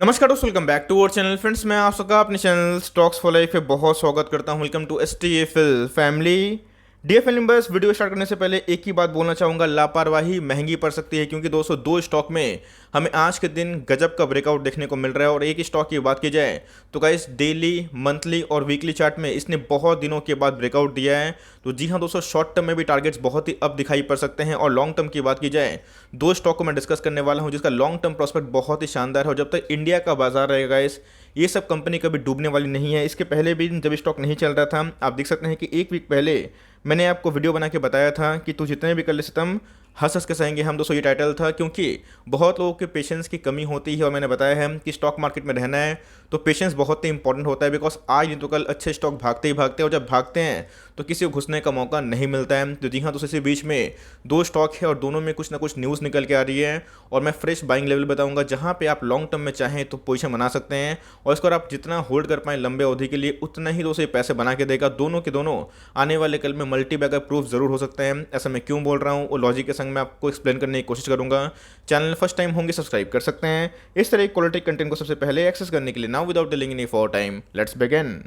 नमस्कार दोस्तों, welcome back to our channel. Friends, मैं आप सबका अपने चैनल स्टॉक्स फॉर लाइफ पे बहुत स्वागत करता हूं। Welcome to STFL family. DFL members, video start करने से पहले एक ही बात बोलना चाहूंगा, लापरवाही महंगी पड़ सकती है, क्योंकि दोस्तों दो स्टॉक में हमें आज के दिन गजब का ब्रेकआउट देखने को मिल रहा है। और एक ही स्टॉक की बात की जाए तो गाइस, डेली, मंथली और वीकली चार्ट में इसने बहुत दिनों के बाद ब्रेकआउट दिया है। तो जी हाँ दोस्तों, शॉर्ट टर्म में भी टारगेट्स बहुत ही अब दिखाई पड़ सकते हैं। और लॉन्ग टर्म की बात की जाए, दो स्टॉक को मैं डिस्कस करने वाला हूं जिसका लॉन्ग टर्म प्रोस्पेक्ट बहुत ही शानदार है। और जब तक इंडिया का बाजार रहेगा इस ये सब कंपनी कभी डूबने वाली नहीं है। इसके पहले भी जब स्टॉक नहीं चल रहा था, आप देख सकते हैं कि एक वीक पहले मैंने आपको वीडियो बना के बताया था कि तू जितने भी कर ले सितम, हंस हंस के सहेंगे हम। दोस्तों ये टाइटल था, क्योंकि बहुत लोगों के पेशेंस की कमी होती है। और मैंने बताया है कि स्टॉक मार्केट में रहना है तो पेशेंस बहुत ही इंपॉर्टेंट होता है। बिकॉज आज नहीं तो कल अच्छे स्टॉक भागते ही भागते हैं, और जब भागते हैं तो किसी को घुसने का मौका नहीं मिलता है। तो जी हाँ, तो इसी बीच में दो स्टॉक है और दोनों में कुछ ना कुछ न्यूज़ निकल के आ रही है। और मैं फ्रेश बाइंग लेवल बताऊंगा जहाँ पे आप लॉन्ग टर्म में चाहें तो पोजीशन बना सकते हैं। और इसको अगर आप जितना होल्ड कर पाएं लंबे अवधि के लिए, उतना ही दोस्तों ये पैसे बना के देगा। दोनों के दोनों आने वाले कल में मल्टी बैगर प्रूफ जरूर हो सकते हैं। ऐसा मैं क्यों बोल रहा हूँ वो लॉजिक के संग मैं आपको एक्सप्लेन करने की कोशिश करूंगा। चैनल फर्स्ट टाइम होंगे सब्सक्राइब कर सकते हैं इस तरह क्वालिटी कंटेंट को सबसे पहले एक्सेस करने के लिए। Now without delaying any for time, let's begin.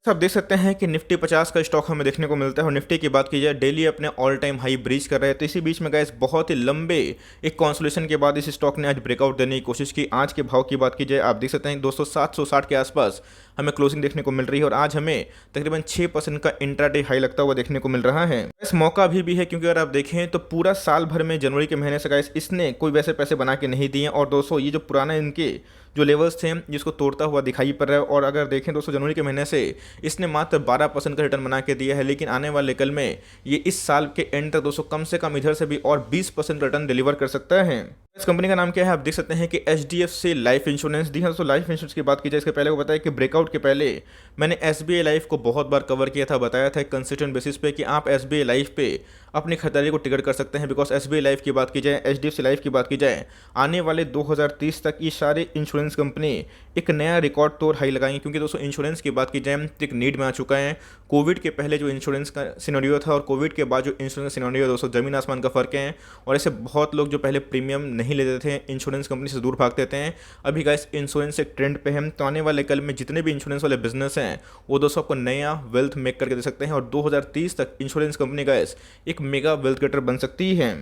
आप देख सकते हैं कि निफ्टी 50 का स्टॉक हमें देखने को मिलता है। और निफ्टी की बात की जाए, डेली अपने ऑल टाइम हाई ब्रीच कर रहे हैं। तो इसी बीच में गाइस बहुत ही लंबे एक कॉन्सोलेशन के बाद इस स्टॉक ने आज ब्रेकआउट देने की कोशिश की। आज के भाव की बात की जाए, आप देख सकते हैं दोस्तों 760 के आसपास हमें क्लोजिंग देखने को मिल रही है। और आज हमें तकरीबन 6% का इंट्राडे हाई लगता हुआ देखने को मिल रहा है। इस मौका भी है, क्योंकि अगर आप देखें तो पूरा साल भर में जनवरी के महीने से गाइस इसने कोई वैसे पैसे बना के नहीं दिए। और दोस्तों ये जो पुराना इनके जो लेवल्स थे जिसको तोड़ता हुआ दिखाई पड़ रहा है। और अगर देखें दोस्तों जनवरी के महीने से इसने मात्र 12% का रिटर्न बना के दिया है। लेकिन आने वाले कल में ये इस साल के एंड तक दोस्तों कम से कम इधर से भी और 20% रिटर्न डिलीवर कर सकता है। इस कंपनी का नाम क्या है, आप देख सकते हैं कि HDFC लाइफ इंश्योरेंस। दी हाँ दोस्तों, लाइफ इंश्योरेंस की बात की जाए, इसके पहले को बताया कि ब्रेकआउट के पहले मैंने SBI लाइफ को बहुत बार कवर किया था। बताया था कंसिस्टेंट बेसिस पे कि आप SBI लाइफ पे अपनी खरीदारी को टिकट कर सकते हैं। बिकॉज SBI लाइफ की बात की जाए, HDFC लाइफ की बात की जाए, आने वाले 2030 तक ये सारे इंश्योरेंस कंपनी एक नया रिकॉर्ड तोड़ हाई लगाएंगे। क्योंकि दोस्तों इंश्योरेंस की बात की जाए तो एक नीड में आ चुका है। कोविड के पहले जो इंश्योरेंस का सिनेरियो था और कोविड के बाद जो इंश्योरेंस सिनेरियो, दोस्तों ज़मीन आसमान का फ़र्क है। और ऐसे बहुत लोग जो पहले प्रीमियम नहीं लेते थे, इंश्योरेंस कंपनी से दूर भागते थे, अभी गाइस इंश्योरेंस एक ट्रेंड पे है। तो आने वाले कल में जितने भी इंश्योरेंस वाले बिजनेस हैं वो दोस्तों आपको नया वेल्थ मेक करके दे सकते हैं। और 2030 तक इंश्योरेंस कंपनी गाइस एक मेगा वेल्थ क्रिएटर बन सकती है।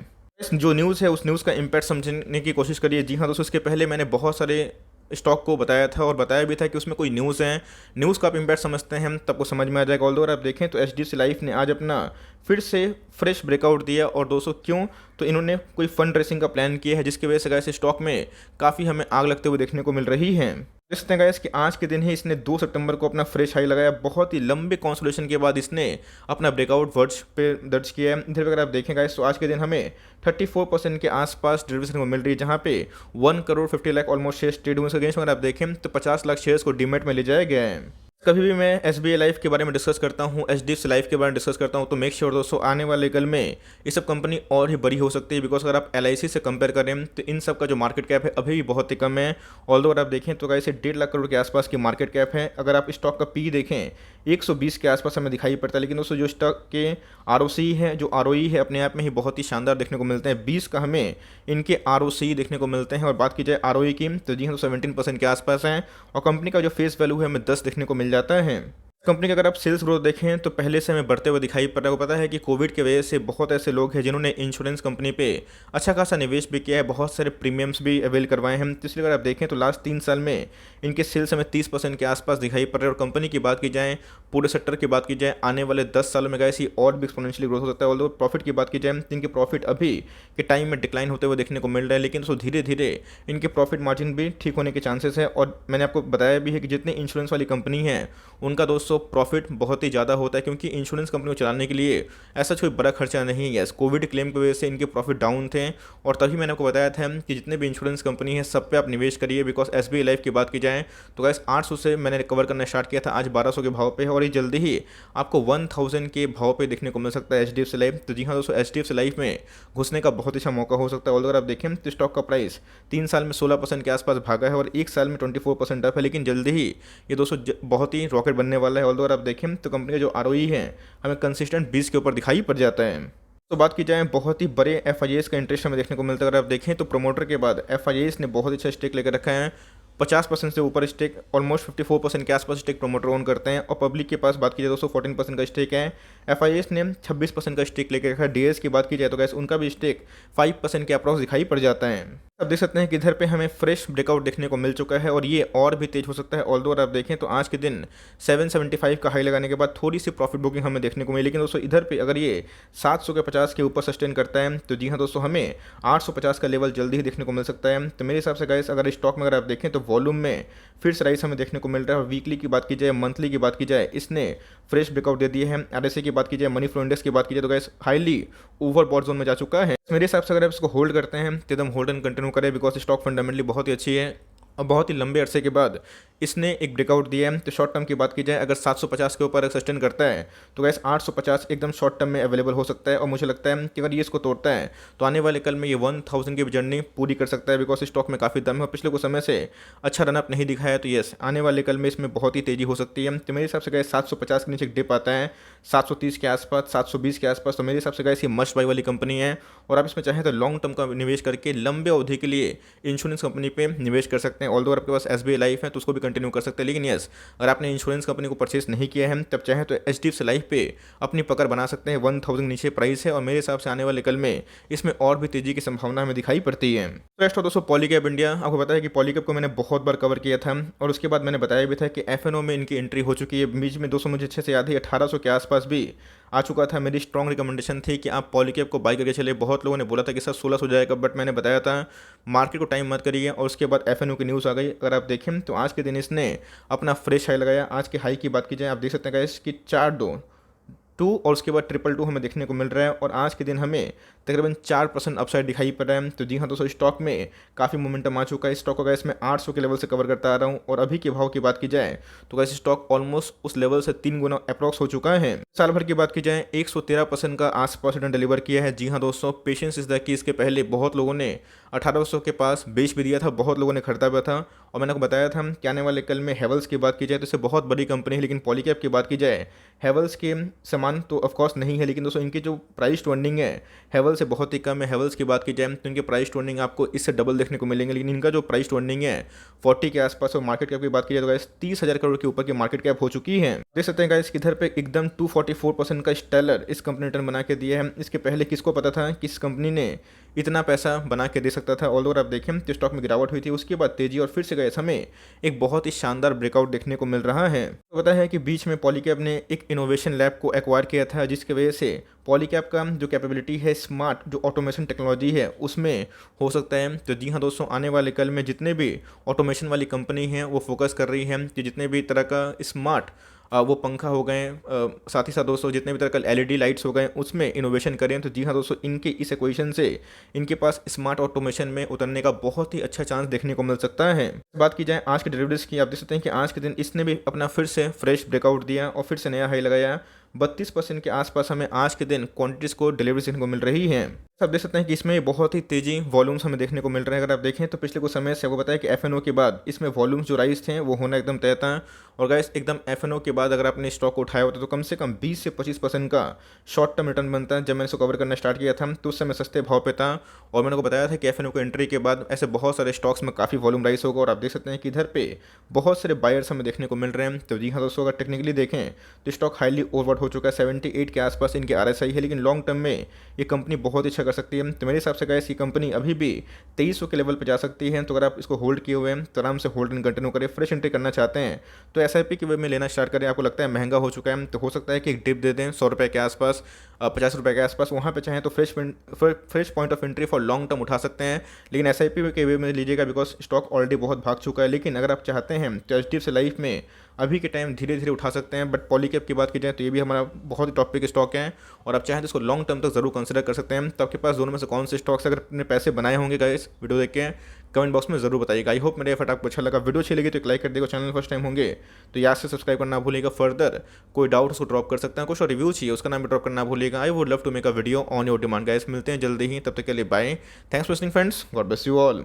जो न्यूज़ है उस न्यूज़ का इम्पैक्ट समझने की कोशिश करिए। जी हाँ दोस्तों, इसके पहले मैंने बहुत सारे स्टॉक को बताया था और बताया भी था कि उसमें कोई न्यूज़ है, न्यूज़ का आप इम्पैक्ट समझते हैं तब को समझ में आ जाएगा। ऑल्दो अगर आप देखें तो HDFC लाइफ ने आज अपना फिर से फ्रेश ब्रेकआउट दिया। और दोस्तों क्यों, तो इन्होंने कोई फंड रेसिंग का प्लान किया है, जिसकी वजह से गाइस स्टॉक में काफ़ी हमें आग लगते हुए देखने को मिल रही है। देखते हैं गाइस कि आज के दिन ही इसने 2 सितंबर को अपना फ्रेश हाई लगाया। बहुत ही लंबे कंसोलिडेशन के बाद इसने अपना ब्रेकआउट वर्ज पे दर्ज किया है। इधर अगर आप देखें गाइस तो आज के दिन हमें 34% के आसपास डिलीवरी को मिल रही है, जहाँ पे 1 crore 50 lakh almost shares trade हुए। अगेंस्ट अगर आप देखें तो 50 लाख शेयर्स को डीमेट में ले जाया गया है। कभी भी मैं SBI लाइफ के बारे में डिस्कस करता हूँ, HDFC लाइफ के बारे में डिस्कस करता हूँ, तो मेक श्योर दोस्तों आने वाले कल में ये सब कंपनी और ही बड़ी हो सकती है। बिकॉज अगर आप LIC से कंपेयर करें तो इन सब का जो मार्केट कैप है अभी भी बहुत ही कम है। ऑल्दो अगर आप देखें तो गाइस 1.5 लाख करोड़ के आसपास की मार्केट कैप है। अगर आप स्टॉक का पी देखें 120 के आसपास हमें दिखाई पड़ता है। लेकिन दोस्तों जो स्टॉक के ROC है, जो ROE है, अपने आप में ही बहुत ही शानदार देखने को मिलते हैं। 20 का हमें इनके ROC देखने को मिलते हैं। और बात की जाए ROE की तो जी हाँ, तो 17% के आसपास है। और कंपनी का जो फेस वैल्यू है हमें 10 देखने को मिल जाता है। कंपनी का अगर आप सेल्स ग्रोथ देखें तो पहले से हमें बढ़ते हुए दिखाई पड़ रहा है। पता है कि कोविड की वजह से बहुत ऐसे लोग हैं जिन्होंने इंश्योरेंस कंपनी पे अच्छा खासा निवेश भी किया है, बहुत सारे प्रीमियम्स भी अवेल करवाए हैं। तो इसलिए अगर आप देखें तो लास्ट 3 साल में इनके सेल्स हमें 30% के आसपास दिखाई पड़ रहे हैं। और कंपनी की बात की जाए, पूरे सेक्टर की बात की जाए, आने वाले 10 सालों में गाइस ये और भी एक्सपोनेंशियली ग्रोथ हो सकता है। और प्रॉफिट की बात की जाए तो इनके प्रॉफिट अभी के टाइम में डिक्लाइन होते हुए देखने को मिल रहा है। लेकिन दोस्तों धीरे धीरे इनके प्रॉफिट मार्जिन भी ठीक होने के चांसेस है। और मैंने आपको बताया भी है कि जितने इंश्योरेंस वाली कंपनी है उनका दोस्तों प्रॉफिट बहुत ही ज़्यादा होता है, क्योंकि इंश्योरेंस कंपनी को चलाने के लिए ऐसा कोई बड़ा खर्चा नहीं है। कोविड क्लेम की वजह से इनके प्रॉफिट डाउन थे। और तभी मैंने आपको बताया था कि जितने भी इंश्योरेंस कंपनी है सब पे आप निवेश करिए। बिकॉज SBI लाइफ की बात की जाए तो गाइस 800 से मैंने कवर करना स्टार्ट किया था, आज 1200 के भाव पे है। और ये जल्दी ही आपको 1000 के भाव पे देखने को मिल सकता है HDFC लाइफ। तो जी हाँ दोस्तों, HDFC लाइफ में घुसने का बहुत अच्छा मौका हो सकता है। और अगर आप देखें तो स्टॉक का प्राइस 3 साल में 16% के आसपास भागा है और 1 साल में 24% अप है। लेकिन जल्दी ही ये दोस्तों बहुत ही रॉकेट बनने वाला है। और अगर आप देखें तो कंपनी का जो ROE है हमें कंसिस्टेंट 20 के ऊपर दिखाई पड़ जाता है। तो बात की जाए, बहुत ही बड़े FIAs का इंटरेस्ट हमें देखने को मिलता है। अगर आप देखें तो प्रोमोटर के बाद FIAs ने बहुत अच्छा स्टेक लेकर रखा है। 50% से ऊपर स्टेक, ऑलमोस्ट 54% के आसपास स्टेक प्रोमोटर ओन करते हैं। और पब्लिक के पास बात की जाए दोस्तों 14% का स्टेक है। FIS ने 26% का स्टेक लेके रखा है। DS की बात की जाए तो गैस उनका भी स्टेक 5% के अप्रॉक्स दिखाई पड़ जाता है। अब देख सकते हैं कि इधर पे हमें फ्रेश ब्रेकआउट देखने को मिल चुका है और ये और भी तेज हो सकता है। ऑल्दो अगर आप देखें तो आज के दिन 775 का हाई लगाने के बाद थोड़ी सी प्रॉफिट बुकिंग हमें देखने को मिली, लेकिन दोस्तों इधर पे अगर ये 750 के ऊपर सस्टेन करता है तो जी हाँ दोस्तों हमें 850 का लेवल जल्दी ही देखने को मिल सकता है। तो मेरे हिसाब से गाइस अगर स्टॉक में अगर आप देखें तो वॉल्यूम में फिर से राइस हमें देखने को मिल रहा है। और वीकली की बात की जाए, मंथली की बात की जाए, इसने फ्रेश ब्रेकआउट दे दिए हैं। RSI की बात की जाए, मनी फ्लो इंडेक्स की बात की जाए तो गाइस हाईली ओवरबॉट जोन में जा चुका है। मेरे हिसाब से अगर आप इसको होल्ड करते हैं तो एकदम होल्ड एंड कंटिन्यू करें, बिकॉज स्टॉक फंडामेंटली बहुत ही अच्छी है और बहुत ही लंबे अरसे के बाद इसने एक ब्रेकआउट दिया है। तो शॉर्ट टर्म की बात की जाए, अगर 750 के ऊपर सस्टेन करता है तो गैस 850 एकदम शॉर्ट टर्म में अवेलेबल हो सकता है। और मुझे लगता है कि अगर ये इसको तोड़ता है तो आने वाले कल में ये 1000 की जर्नी पूरी कर सकता है, बिकॉज स्टॉक में काफ़ी दम है और पिछले कुछ समय से अच्छा रनअप नहीं दिखाया। तो यस, आने वाले कल में इसमें बहुत ही तेज़ी हो सकती है। तो मेरे हिसाब से गैस 750 के नीचे एक डिप आता है 730 के आसपास, 720 के आसपास, तो मेरे हिसाब से गैस ये मस्ट बाई वाली कंपनी है। और आप इसमें चाहें तो लॉन्ग टर्म का निवेश करके लंबे अवधि के लिए इंश्योरेंस कंपनी पे निवेश कर सकते हैं। ऑल्दो आपके पास SBI लाइफ है तो उसको भी कंटिन्यू कर सकते हैं, लेकिन यस अगर आपने इंश्योरेंस कंपनी को परचेस नहीं किया है तब चाहे तो HDFC लाइफ पे अपनी पकड़ बना सकते हैं। 1000 नीचे प्राइस है और मेरे हिसाब से आने वाले कल में इसमें और भी तेजी की संभावना हमें दिखाई पड़ती है। नेक्स्ट हो दोस्तों पॉलीकैब इंडिया। आपको पता है कि पॉलीकैब को मैंने बहुत बार कवर किया था और उसके बाद मैंने बताया भी था कि FNO में इनकी एंट्री हो चुकी है। बीच में दोस्तों मुझे अच्छे से याद है 1800 के आसपास भी आ चुका था। मेरी स्ट्रॉन्ग रिकमेंडेशन थी कि आप पॉलीकैब को बाय करके चले। बहुत लोगों ने बोला था कि सर 1600 हो जाएगा, बट मैंने बताया था मार्केट को टाइम मत करिए। और उसके बाद FNO की न्यूज़ आ गई। अगर आप देखें तो आज के दिन इसने अपना फ्रेश हाई लगाया। आज के हाई की बात की जाए, आप देख सकते हैं गाइस कि 422 और उसके बाद 222 हमें देखने को मिल रहा है और आज के दिन हमें तकरीबन 4% अपसाइड दिखाई पड़ रहा है। तो जी हाँ दोस्तों स्टॉक में काफ़ी मोमेंटम आ चुका है। स्टॉक को गैस मैं 800 के लेवल से कवर करता आ रहा हूँ और अभी के भाव की बात की जाए तो गैस स्टॉक ऑलमोस्ट उस लेवल से 3 गुना अप्रॉक्स हो चुका है। साल भर की बात की जाए 113% का आसपास रिटर्न डिलीवर किया है। जी हाँ दोस्तों, पेशेंस इज द की। इसके पहले बहुत लोगों ने 1800 के पास बेच भी दिया था, बहुत लोगों ने खरीदा भी था। और मैंने आपको बताया था कि आने वाले कल में हेवल्स की बात की जाए तो इसे बहुत बड़ी कंपनी है, लेकिन पॉलीकैब की बात की जाए हेवल्स के समान तो ऑफकोर्स नहीं है, लेकिन दोस्तों इनकी जो प्राइस टू अर्निंग है हेवल्स से बहुत ही कम है। हेवल्स की बात की जाए तो इनके प्राइस टू अर्निंग आपको इससे डबल देखने को मिलेंगे, लेकिन इनका जो प्राइस टू अर्निंग है 40 के आसपास और मार्केट कैप की बात की जाए तो गाइस 30,000 करोड़ के ऊपर की मार्केट कैप हो चुकी है। देख सकते हैं गाइस किधर पे एकदम 244% का स्टेलर इस कंपनी ने रिटर्न बना के दिया है। इसके पहले किसको पता था कि इस कंपनी ने इतना पैसा बना के दे सकता था। ऑल्दो आप देखें तो स्टॉक में गिरावट हुई थी, उसके बाद तेजी और फिर से गए हमें एक बहुत ही शानदार ब्रेकआउट देखने को मिल रहा है। तो पता है कि बीच में पॉलीकैब ने एक इनोवेशन लैब को एक्वायर किया था, जिसकी वजह से पॉलीकैब का जो कैपेबिलिटी है स्मार्ट जो ऑटोमेशन टेक्नोलॉजी है उसमें हो सकता है। तो जी हाँ दोस्तों, आने वाले कल में जितने भी ऑटोमेशन वाली कंपनी हैं वो फोकस कर रही हैं कि जितने भी तरह का स्मार्ट वो पंखा हो गए, साथ ही साथ दोस्तों जितने भी तरह का LED लाइट्स हो गए उसमें इनोवेशन करें। तो जी हाँ दोस्तों, इनके इस एक्वेशन से इनके पास स्मार्ट ऑटोमेशन में उतरने का बहुत ही अच्छा चांस देखने को मिल सकता है। बात की जाए आज के डेरिवेटिव्स की, आप देख सकते हैं कि आज के दिन इसने भी अपना फिर से फ्रेश ब्रेकआउट दिया और फिर से नया हाई लगाया। 32% के आसपास हमें आज के दिन क्वांटिटीज़ को डिलीवरी देखने को मिल रही है। आप देख सकते हैं कि इसमें बहुत ही तेजी वॉल्यूम्स हमें देखने को मिल रहे हैं। अगर आप देखें तो पिछले कुछ समय से आपको बताया कि FNO के बाद इसमें वॉल्यूम्स जो राइज थे वो होना एकदम तय था। और गाइस एकदम FNO के बाद अगर आपने स्टॉक को उठाया होता तो कम से कम 20 से 25% का शॉर्ट टर्म रिटर्न बनता है। जब मैंने इसको कवर करना स्टार्ट किया था तो उस समय सस्ते भाव पे था और मैंने को बताया था कि FNO को एंट्री के बाद ऐसे बहुत सारे स्टॉक्स में काफ़ी वॉल्यूम राइज होगा। और आप देख सकते हैं कि इधर पे बहुत सारे बायर्स हमें देखने को मिल रहे हैं। तो जी हाँ दोस्तों, अगर टेक्निकली देखें तो स्टॉक हाईली ओवरबॉट हो चुका है। 78 के आसपास इनके RSI है, लेकिन लॉन्ग टर्म में ये कंपनी बहुत अच्छा कर सकती है। तो मेरे हिसाब से गाइस ये कंपनी अभी भी 2300 के लेवल पे जा सकती है। तो अगर आप इसको होल्ड किए हुए हैं तो आराम से होल्ड एंड कंटिन्यू करें। फ्रेश एंट्री करना चाहते हैं तो SIP के वे में लेना स्टार्ट करें। आपको लगता है महंगा हो चुका है तो हो सकता है कि एक डिप दे दें 100 रुपये के आसपास, 50 रुपये के आसपास, वहाँ पे चाहें तो fresh point of entry for long term उठा सकते हैं। लेकिन SIP के वे में लीजिएगा, बिकॉज स्टॉक ऑलरेडी बहुत भाग चुका है। लेकिन अगर आप चाहते हैं तो HDFC लाइफ में अभी के टाइम धीरे धीरे उठा सकते हैं। बट पॉलीकैब की बात की जाए तो ये भी हमारा बहुत ही टॉप पिक स्टॉक है और आप चाहें तो इसको लॉन्ग टर्म तक जरूर कंसिडर कर सकते हैं। तो आपके पास दोनों में से कौन से स्टॉक्स अगर अपने पैसे बनाए होंगे गाइस वीडियो देख के कमेंट बॉक्स में जरूर बताइएगा। आई होप मेरे एफर्ट आपको अच्छा लगा। वीडियो अच्छी लगी तो एक लाइक कर देगा, चैनल फर्स्ट टाइम होंगे तो याद से सब्सक्राइब करना भूलिएगा। फर्दर कोई डाउट उसको ड्रॉप कर सकते हैं, कुछ और रिव्यू चाहिए उसका नाम भी ड्रॉप करना भूलिएगा। I would love to make a video on your demand guys. मिलते हैं जल्दी ही, तब तक के लिए bye. Thanks for listening friends, God bless you all.